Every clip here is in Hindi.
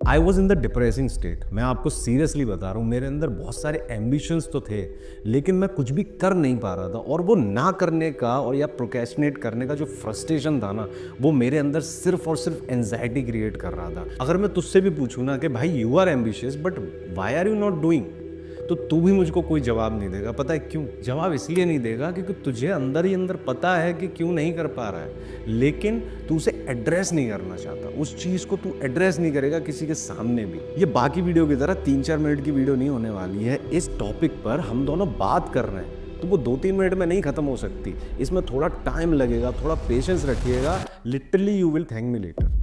I was in the depressing state. मैं आपको सीरियसली बता रहा हूँ, मेरे अंदर बहुत सारे एम्बिशंस तो थे, लेकिन मैं कुछ भी कर नहीं पा रहा था। और वो ना करने का और या प्रोक्रेस्टिनेट करने का जो फ्रस्ट्रेशन था ना, वो मेरे अंदर सिर्फ और सिर्फ एंजाइटी क्रिएट कर रहा था। अगर मैं तुझसे भी पूछूँ ना कि भाई you are ambitious but why are you not doing, तो तू भी मुझको कोई जवाब नहीं देगा। पता है क्यों? जवाब इसलिए नहीं देगा क्योंकि तुझे अंदर ही अंदर पता है कि क्यों नहीं कर पा रहा है, लेकिन तू उसे एड्रेस नहीं करना चाहता। उस चीज़ को तू एड्रेस नहीं करेगा किसी के सामने भी। ये बाकी वीडियो की तरह 3-4 मिनट की वीडियो नहीं होने वाली है। इस टॉपिक पर हम दोनों बात कर रहे हैं, तो वो 2-3 मिनट में नहीं खत्म हो सकती। इसमें थोड़ा टाइम लगेगा, थोड़ा पेशेंस रखिएगा। Literally you will thank me later.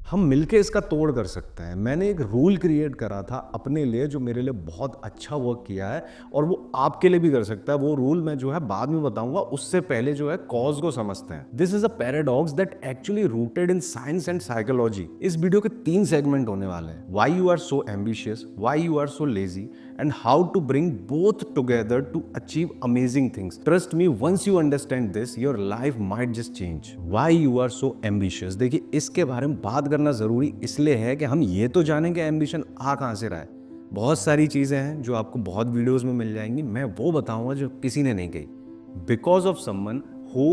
हम मिलके इसका तोड़ कर सकते हैं। मैंने एक रूल क्रिएट करा था अपने लिए जो मेरे लिए बहुत अच्छा वर्क किया है, और वो आपके लिए भी कर सकता है। वो रूल मैं जो है बाद में बताऊंगा, उससे पहले जो है कॉज को समझते हैं। This is a paradox that actually rooted in science and psychology. इस वीडियो के 3 सेगमेंट होने वाले हैं। Why you are so ambitious, why you are so lazy, and how to bring both together to achieve amazing things. Trust me, once you understand this, your life might just change. Why you are so ambitious? देखिए, इसके बारे में बात करना ज़रूरी इसलिए है कि हम ये तो जानें कि एम्बिशन आ कहाँ से रहा है। बहुत सारी चीज़ें हैं जो आपको बहुत वीडियोज़ में मिल जाएंगी, मैं वो बताऊंगा जो किसी ने नहीं कही। Because of someone who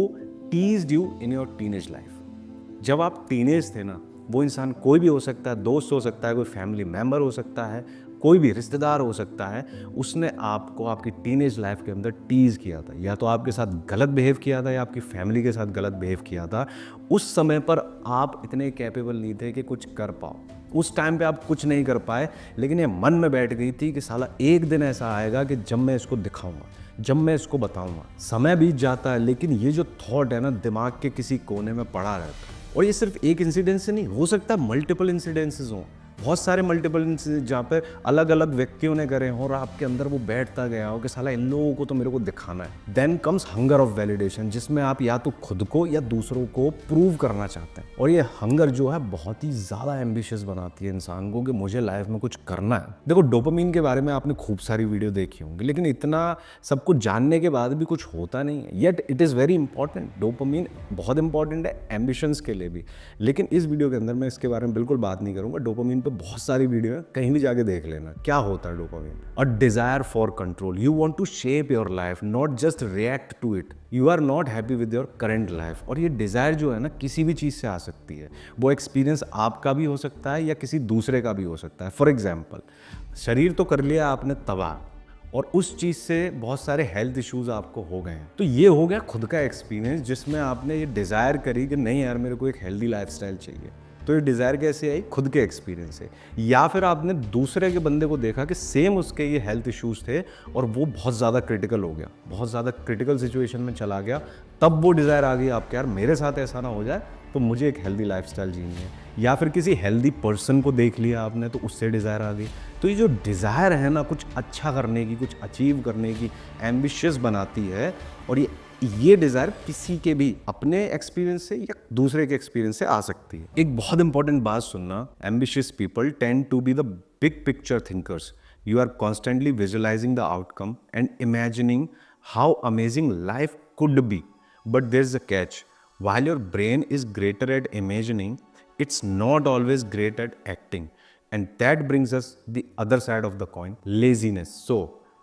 teased you in your teenage life. जब आप टीनेज थे ना, वो इंसान कोई भी हो सकता है, दोस्त हो सकता है, कोई फैमिली मेम्बर हो सकता है, कोई भी रिश्तेदार हो सकता है, उसने आपको आपकी टीनेज लाइफ के अंदर टीज़ किया था, या तो आपके साथ गलत बिहेव किया था या आपकी फैमिली के साथ गलत बिहेव किया था। उस समय पर आप इतने कैपेबल नहीं थे कि कुछ कर पाओ। उस टाइम पे आप कुछ नहीं कर पाए, लेकिन ये मन में बैठ गई थी कि साला एक दिन ऐसा आएगा कि जब मैं इसको दिखाऊंगा, जब मैं इसको बताऊंगा। समय बीत जाता है, लेकिन ये जो थॉट है ना, दिमाग के किसी कोने में पड़ा रहता है। और ये सिर्फ एक इंसिडेंस से नहीं हो सकता, मल्टीपल इंसिडेंसेस हों, बहुत सारे मल्टीपल इंसिडेंस जहाँ पर अलग अलग व्यक्तियों ने करे हों, और आपके अंदर वो बैठता गया हो कि साला इन लोगों को तो मेरे को दिखाना है। Then comes hunger of validation, जिसमें आप या तो खुद को या दूसरों को प्रूव करना चाहते हैं। और ये हंगर जो है बहुत ही ज़्यादा एम्बिशियस बनाती है इंसान को कि मुझे लाइफ में कुछ करना है। देखो, डोपामिन के बारे में आपने खूब सारी वीडियो देखी होंगी, लेकिन इतना सब कुछ जानने के बाद भी कुछ होता नहीं है। Yet it is very important. Dopamine बहुत इंपॉर्टेंट है एम्बिशंस के लिए भी, लेकिन इस वीडियो के अंदर मैं इसके बारे में बिल्कुल बात नहीं करूँगा। डोपामिन बहुत सारी वीडियो है, कहीं भी जाके देख लेना क्या होता है dopamine. A desire for control. You want to shape your life, not just react to it. You are not happy with your current life. और ये डिजायर जो है ना, किसी भी चीज़ से आ सकती है। वो एक्सपीरियंस आपका भी हो सकता है या किसी दूसरे का भी हो सकता है। फॉर एग्जाम्पल, शरीर तो कर लिया आपने तबाह, और उस चीज़ से बहुत सारे हेल्थ इश्यूज आपको हो गए हैं। तो ये हो गया खुद का एक्सपीरियंस, जिसमें आपने ये डिज़ायर करी कि नहीं यार, मेरे को एक हेल्दी लाइफस्टाइल चाहिए। तो ये डिज़ायर कैसे आई? खुद के एक्सपीरियंस से। या फिर आपने दूसरे के बंदे को देखा कि सेम उसके ये हेल्थ इश्यूज थे और वो बहुत ज़्यादा क्रिटिकल हो गया, बहुत ज़्यादा क्रिटिकल सिचुएशन में चला गया, तब वो डिज़ायर आ गई आपके, यार मेरे साथ ऐसा ना हो जाए, तो मुझे एक हेल्दी लाइफस्टाइल जीनी है। या फिर किसी हेल्दी पर्सन को देख लिया आपने, तो उससे डिज़ायर आ गई। तो ये जो डिज़ायर है ना, कुछ अच्छा करने की, कुछ अचीव करने की, एम्बिशियस बनाती है। और ये डिज़ायर किसी के भी अपने एक्सपीरियंस से या दूसरे के एक्सपीरियंस से आ सकती है। एक बहुत इंपॉर्टेंट बात सुनना, ambitious people tend to be the big picture thinkers. You are constantly visualising the outcome and imagining how amazing life could be. But there is a catch, while your brain is greater at imagining, it's not always great at acting. And that brings us the other side of the coin, laziness. So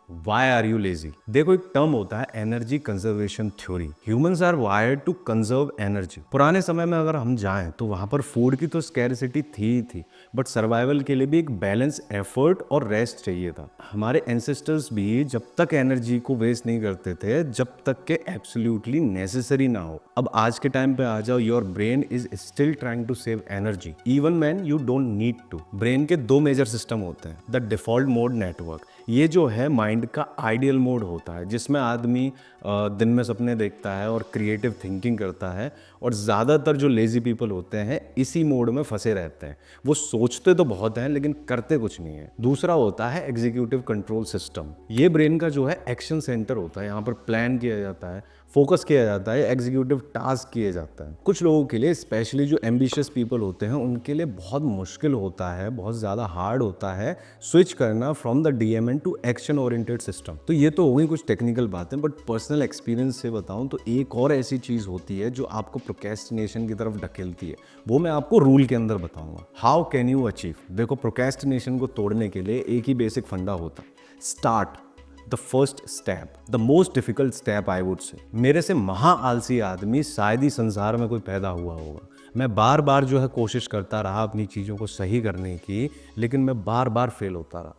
why are you lazy? देखो, एक टर्म होता है energy conservation theory. Humans are wired to conserve energy. पुराने समय में अगर हम जाएं तो वहां पर फूड की तो स्कैरसिटी थी ही थी, बट सर्वाइवल के लिए भी एक बैलेंस, एफर्ट और रेस्ट चाहिए था। हमारे एंसेस्टर्स भी जब तक एनर्जी को वेस्ट नहीं करते थे जब तक के एब्सोल्युटली नेसेसरी ना हो। अब आज के टाइम पे आ जाओ, your brain is still trying to save energy even when you don't need to. Brain के 2 मेजर सिस्टम होते हैं। द डिफॉल्ट मोड नेटवर्क, ये जो है माइंड का आइडियल मोड होता है, जिसमें आदमी दिन में सपने देखता है और क्रिएटिव थिंकिंग करता है। और ज़्यादातर जो लेजी पीपल होते हैं इसी मोड में फंसे रहते हैं। वो सोचते तो बहुत हैं लेकिन करते कुछ नहीं है। दूसरा होता है एग्जीक्यूटिव कंट्रोल सिस्टम। ये ब्रेन का जो है एक्शन सेंटर होता है। यहाँ पर प्लान किया जाता है, फोकस किया जाता है, एग्जीक्यूटिव टास्क किए जाता है। कुछ लोगों के लिए, स्पेशली जो एम्बिशियस पीपल होते हैं, उनके लिए बहुत मुश्किल होता है, बहुत ज़्यादा हार्ड होता है स्विच करना from the DMN to action oriented system. तो ये तो हो गई कुछ टेक्निकल बातें, बट पर्सनल एक्सपीरियंस से बताऊं तो एक और ऐसी चीज़ होती है जो आपको प्रोक्रेस्टिनेशन की तरफ ढकेलती है। वो मैं आपको रूल के अंदर बताऊंगा। How can you achieve. देखो, प्रोक्रेस्टिनेशन को तोड़ने के लिए एक ही बेसिक फंडा होता है, start the first step, the most difficult step I would say. मेरे से महा आलसी आदमी शायद ही संसार में कोई पैदा हुआ होगा। मैं बार बार जो है कोशिश करता रहा अपनी चीज़ों को सही करने की, लेकिन मैं बार बार फेल होता रहा।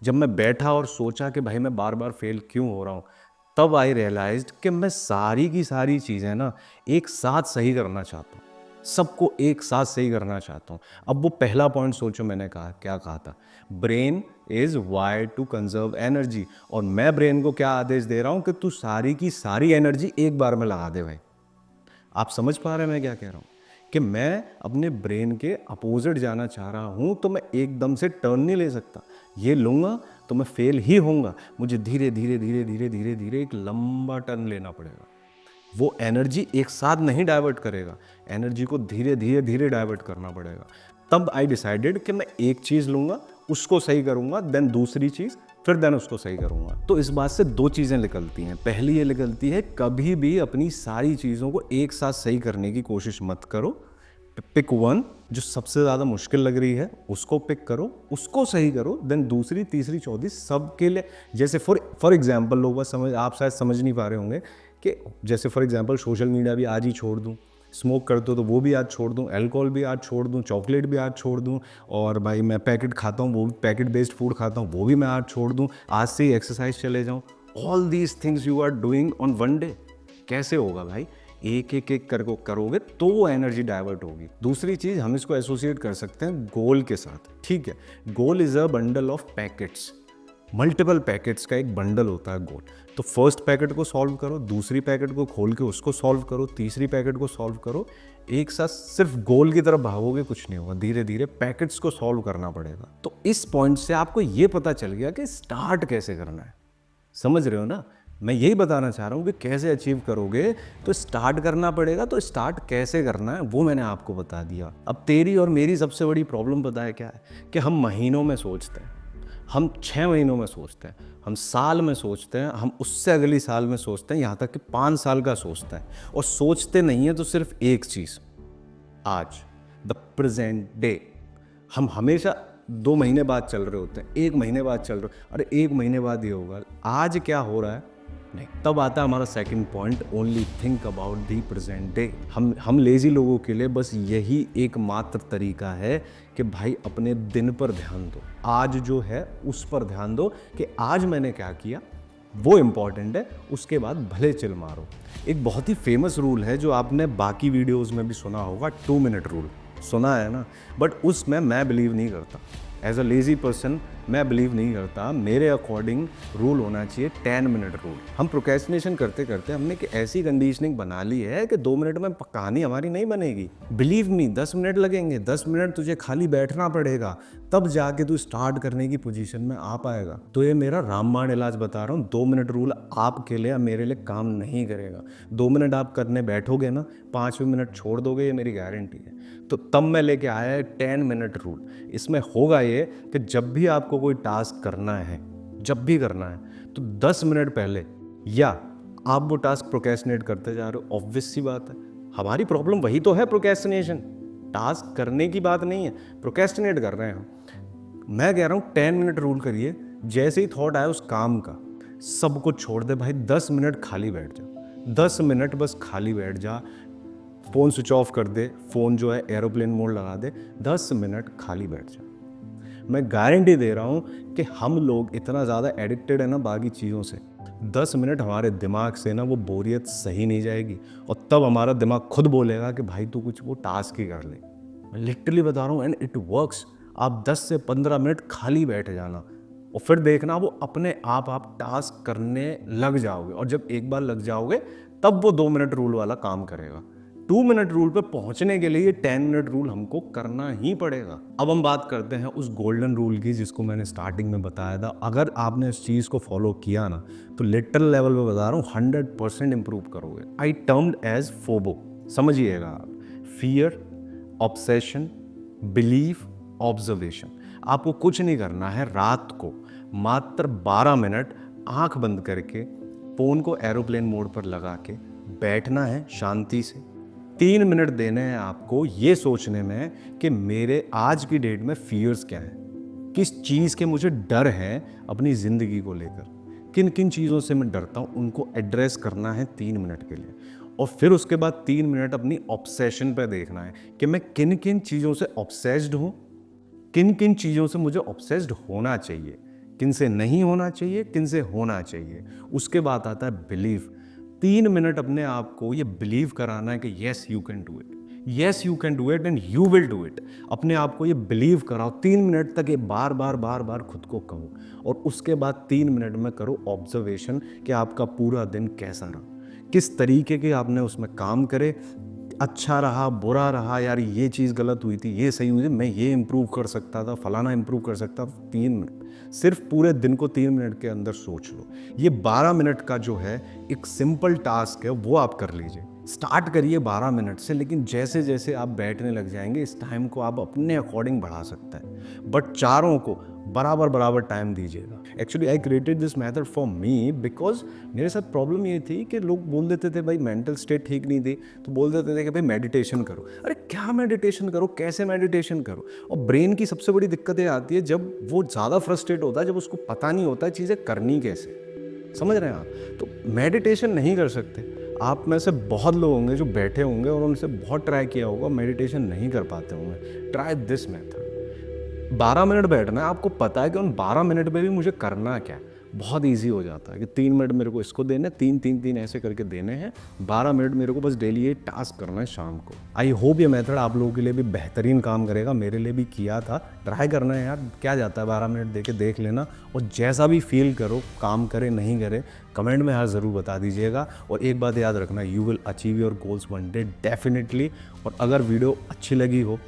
जब मैं बैठा और सोचा कि भाई मैं बार बार फेल क्यों हो रहा हूँ, तब आई रियलाइज्ड कि मैं सारी की सारी चीज़ें ना एक साथ सही करना चाहता हूँ, सबको एक साथ सही करना चाहता हूँ। अब वो पहला पॉइंट सोचो, मैंने कहा क्या कहा था, brain is wired to conserve energy. और मैं ब्रेन को क्या आदेश दे रहा हूँ कि तू सारी की सारी एनर्जी एक बार में लगा दे भाई। आप समझ पा रहे हैं मैं क्या कह रहा हूँ, कि मैं अपने ब्रेन के अपोजिट जाना चाह रहा हूँ, तो मैं एकदम से टर्न नहीं ले सकता। ये लूँगा तो मैं फेल ही होऊंगा। मुझे धीरे धीरे धीरे धीरे धीरे धीरे एक लंबा टर्न लेना पड़ेगा। वो एनर्जी एक साथ नहीं डाइवर्ट करेगा, एनर्जी को धीरे धीरे धीरे डाइवर्ट करना पड़ेगा। तब आई डिसाइडेड कि मैं एक चीज़ लूँगा, उसको सही करूँगा, देन दूसरी चीज़, फिर देन उसको सही करूँगा। तो इस बात से दो चीज़ें निकलती हैं। पहली ये निकलती है, कभी भी अपनी सारी चीज़ों को एक साथ सही करने की कोशिश मत करो। पिक वन, जो सबसे ज़्यादा मुश्किल लग रही है उसको पिक करो, उसको सही करो, देन दूसरी तीसरी चौथी सबके लिए। जैसे फॉर एग्जाम्पल, लोग बस आप शायद समझ नहीं पा रहे होंगे कि जैसे फॉर एग्जांपल सोशल मीडिया भी आज ही छोड़ दूं, स्मोक करते हो तो वो भी आज छोड़ दूं, अल्कोहल भी आज छोड़ दूं, चॉकलेट भी आज छोड़ दूं, और भाई मैं पैकेट खाता हूं, वो भी पैकेट बेस्ड फूड खाता हूं, वो भी मैं आज छोड़ दूं, आज से ही एक्सरसाइज चले जाऊं। All these things you are doing on one day. कैसे होगा भाई? एक एक एक कर करोगे तो वो एनर्जी डाइवर्ट होगी। दूसरी चीज़, हम इसको एसोसिएट कर सकते हैं गोल के साथ। ठीक है, goal is a bundle of packets, multiple packets का एक बंडल होता है गोल। तो फर्स्ट पैकेट को सॉल्व करो, दूसरी पैकेट को खोल के उसको सॉल्व करो, तीसरी पैकेट को सॉल्व करो। एक साथ सिर्फ गोल की तरफ भागोगे कुछ नहीं होगा, धीरे धीरे पैकेट्स को सॉल्व करना पड़ेगा। तो इस पॉइंट से आपको ये पता चल गया कि स्टार्ट कैसे करना है। समझ रहे हो ना? मैं यही बताना चाह रहा हूँ कि कैसे अचीव करोगे, तो स्टार्ट करना पड़ेगा। तो स्टार्ट कैसे करना है वो मैंने आपको बता दिया। अब तेरी और मेरी सबसे बड़ी प्रॉब्लम पता है क्या है, कि हम महीनों में सोचते हैं, हम 6 महीनों में सोचते हैं, हम साल में सोचते हैं, हम उससे अगली साल में सोचते हैं, यहाँ तक कि 5 साल का सोचते हैं। और सोचते नहीं है तो सिर्फ एक चीज़, आज, द प्रेजेंट डे। हम हमेशा 2 महीने बाद चल रहे होते हैं, 1 महीने बाद चल रहे, अरे 1 महीने बाद ये होगा, आज क्या हो रहा है नहीं। तब आता है हमारा second point, only think about the present day. हम लेजी लोगों के लिए बस यही एकमात्र तरीका है कि भाई अपने दिन पर ध्यान दो, आज जो है उस पर ध्यान दो कि आज मैंने क्या किया, वो इम्पॉर्टेंट है। उसके बाद भले चिल मारो। एक बहुत ही फेमस रूल है जो आपने बाकी वीडियोज़ में भी सुना होगा, 2 मिनट रूल। सुना है ना? बट उसमें मैं बिलीव नहीं करता। एज अ लेजी पर्सन मैं बिलीव नहीं करता। मेरे अकॉर्डिंग रूल होना चाहिए 10 मिनट रूल। हम प्रोक्रेस्टिनेशन करते करते हमने एक ऐसी कंडीशनिंग बना ली है कि 2 मिनट में कहानी हमारी नहीं बनेगी। बिलीव मी, 10 मिनट लगेंगे। 10 मिनट तुझे खाली बैठना पड़ेगा, तब जाके तू स्टार्ट करने की पोजीशन में आ पाएगा। तो ये मेरा रामबाण इलाज बता रहा हूँ, 2 मिनट रूल आपके लिए मेरे लिए काम नहीं करेगा। 2 मिनट आप करने बैठोगे ना, 5वें मिनट छोड़ दोगे, ये मेरी गारंटी है। तो तब मैं लेके आया है 10 मिनट रूल। इसमें होगा ये कि जब भी आपको कोई टास्क करना है, जब भी करना है, तो 10 मिनट पहले, या आप वो टास्क प्रोक्रेस्टिनेट करते जा रहे हो, ऑब्वियस सी बात है। हमारी प्रॉब्लम वही तो है, प्रोक्रेस्टिनेशन। टास्क करने की बात नहीं है, प्रोक्रेस्टिनेट कर रहे हैं हम। मैं कह रहा हूँ 10 मिनट रूल करिए। जैसे ही थॉट आया उस काम का, सब कुछ छोड़ दे भाई, 10 मिनट खाली बैठ जा। 10 मिनट बस खाली बैठ जा, फ़ोन स्विच ऑफ कर दे, फ़ोन जो है एरोप्लेन मोड लगा दे, 10 मिनट खाली बैठ जा। मैं गारंटी दे रहा हूँ कि हम लोग इतना ज़्यादा एडिक्टेड है ना बाकी चीज़ों से, 10 मिनट हमारे दिमाग से ना वो बोरियत सही नहीं जाएगी, और तब हमारा दिमाग खुद बोलेगा कि भाई तू कुछ वो टास्क ही कर ले। मैं लिटरली बता रहा हूँ, एंड इट वर्क्स। आप 10 से 15 मिनट खाली बैठ जाना, और फिर देखना वो अपने आप टास्क करने लग जाओगे। और जब एक बार लग जाओगे, तब वो 2 मिनट रूल वाला काम करेगा। 2 मिनट रूल पे पहुंचने के लिए ये 10 मिनट रूल हमको करना ही पड़ेगा। अब हम बात करते हैं उस गोल्डन रूल की जिसको मैंने स्टार्टिंग में बताया था। अगर आपने इस चीज़ को फॉलो किया ना तो लिटरल लेवल पे बता रहा हूँ 100% इंप्रूव करोगे। आई टर्म्ड एज फोबो, समझिएगा आप। Fear, obsession, belief, observation. आपको कुछ नहीं करना है, रात को मात्र 12 मिनट आंख बंद करके फ़ोन को एरोप्लेन मोड पर लगा के बैठना है शांति से। 3 मिनट देने हैं आपको ये सोचने में कि मेरे आज की डेट में फियर्स क्या हैं, किस चीज़ के मुझे डर हैं अपनी ज़िंदगी को लेकर, किन किन चीज़ों से मैं डरता हूँ, उनको एड्रेस करना है 3 मिनट के लिए। और फिर उसके बाद 3 मिनट अपनी ऑब्सेशन पे देखना है कि मैं किन किन चीज़ों से ऑब्सेस्ड हूँ, किन किन चीज़ों से मुझे ऑब्सेस्ड होना चाहिए, किन से नहीं होना चाहिए, किन से होना चाहिए। उसके बाद आता है बिलीव। 3 मिनट अपने आप को ये बिलीव कराना है कि yes you can do it, yes you can do it and you will do it. अपने आप को ये बिलीव कराओ 3 मिनट तक, ये बार बार खुद को कहो। और उसके बाद 3 मिनट में करो ऑब्जर्वेशन कि आपका पूरा दिन कैसा रहा, किस तरीके के आपने उसमें काम करे, अच्छा रहा, बुरा रहा, यार ये चीज़ गलत हुई थी, ये सही हुई थी, मैं ये इम्प्रूव कर सकता था, फलाना इम्प्रूव कर सकता था। 3 मिनट, सिर्फ पूरे दिन को 3 मिनट के अंदर सोच लो। ये 12 मिनट का जो है एक सिंपल टास्क है, वो आप कर लीजिए। स्टार्ट करिए 12 मिनट से, लेकिन जैसे जैसे आप बैठने लग जाएंगे इस टाइम को आप अपने अकॉर्डिंग बढ़ा सकते हैं, बट चारों को बराबर टाइम दीजिएगा। Actually I created this method for me because मेरे साथ प्रॉब्लम ये थी कि लोग बोल देते थे भाई मेंटल स्टेट ठीक नहीं थी तो बोल देते थे कि भाई मेडिटेशन करो। अरे क्या मेडिटेशन करो, कैसे मेडिटेशन करो? और ब्रेन की सबसे बड़ी दिक्कत ये आती है जब वो ज़्यादा फ्रस्ट्रेट होता है, जब उसको पता नहीं होता है चीज़ें करनी कैसे। समझ रहे हैं आप? तो मेडिटेशन नहीं कर सकते। आप में से बहुत लोग होंगे जो बैठे होंगे और उनसे बहुत ट्राई किया होगा, मेडिटेशन नहीं कर पाते होंगे। Try this method. 12 मिनट बैठना है, आपको पता है कि उन 12 मिनट में भी मुझे करना क्या है। बहुत इजी हो जाता है कि 3 मिनट मेरे को इसको देने, 3 ऐसे करके देने हैं, 12 मिनट मेरे को बस डेली ये टास्क करना है शाम को। आई होप ये मेथड आप लोगों के लिए भी बेहतरीन काम करेगा। मेरे लिए भी किया था, ट्राई करना है यार, क्या जाता है, 12 मिनट दे के देख लेना। और जैसा भी फील करो, काम करे नहीं करे, कमेंट में यार ज़रूर बता दीजिएगा। और एक बात याद रखना, you will achieve your goals one day definitely. और अगर वीडियो अच्छी लगी हो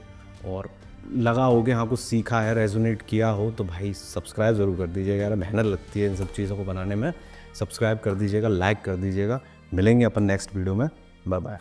और लगा हो कि हाँ कुछ सीखा है, रेजोनेट किया हो, तो भाई सब्सक्राइब ज़रूर कर दीजिएगा यार, मेहनत लगती है इन सब चीज़ों को बनाने में। सब्सक्राइब कर दीजिएगा, लाइक कर दीजिएगा। मिलेंगे अपन नेक्स्ट वीडियो में, बाय बाय।